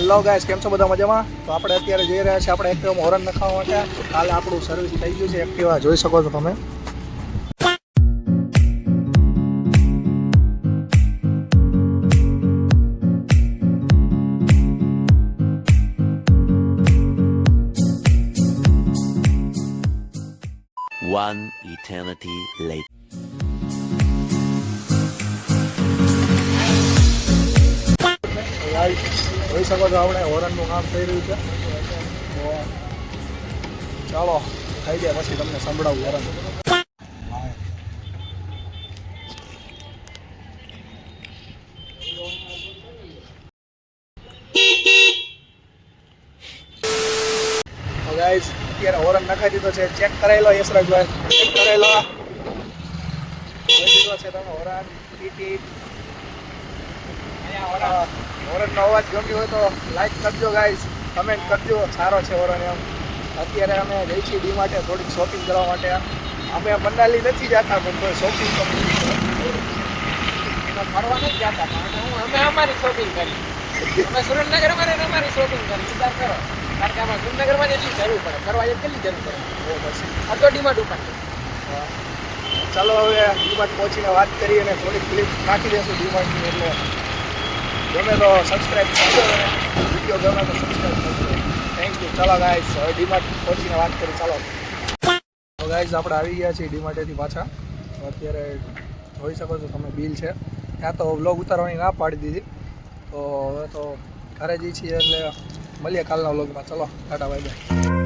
Hello guys, કેમ છો બધા મજામાં? તો આપણે અત્યારે જઈ રહ્યા છીએ આપણે એક્ટિવામાં હોરન નખાવવા માટે. કાલે આપણું સર્વિસ થઈ ગયું છે એક્ટિવા, જોઈ શકો છો તમે. One eternity later. જોઈ શકો છો આપણે હોરનનું કામ થઈ રહ્યું છે. તો ચાલો થઈ જાય પછી તમને સંભળાવું હોરન. ગાઈસ અત્યારે હોરન નખાઈ દીધો છે. ચેક કરાયેલો યશરાજભાઈ, ચેક કરાયેલો દીધો છે તમે હોરન. ટીટી હોરનનો અવાજ ગમ્યો હોય તો લાઈક કરજો ગાઈસ, કમેન્ટ કરજો. સારો છે હોરન એમ. અત્યારે અમે જઈ છીએ ડી માટે થોડીક શોપિંગ કરવા માટે. અમે મનાલી નથી જતા પણ કોઈ શોપિંગ ફરવા નથી જતા અમે અમારી શોપિંગ કરી. અમે સુરેન્દ્રનગરમાં રહીને અમારી શોપિંગ કરી. વિચાર કરો, કારણ કે આમાં સુરેન્દ્રનગરમાં એટલી જરૂર પડે, ફરવા કેટલી જરૂર પડે. આ તો ડીમાં દુકાન. ચાલો હવે ડીમાર્ટ પહોંચીને વાત કરી અને થોડીક ક્લિપ નાખી દઈશું ડીમાર્ટની. એટલે ગમે તો સબસ્ક્રાઈબ કરજો અને વિડીયો ગમે તો સબસ્ક્રાઈબ કરજો. Thank you. ચાલો ગાઈસ હવે ડીમાર્ટ પહોંચીને વાત કરી. ચાલો ગાઈસ આપણે આવી ગયા છીએ ડીમાર્ટેથી પાછા. અત્યારે જોઈ શકો છો તમે બિલ છે. ત્યાં તો વ્લોગ ઉતારવાની ના પાડી દીધી. તો હવે તો ઘરે જઈએ છીએ એટલે મળીએ કાલના વ્લોગમાં. ચલો ટાટા બાય બાય.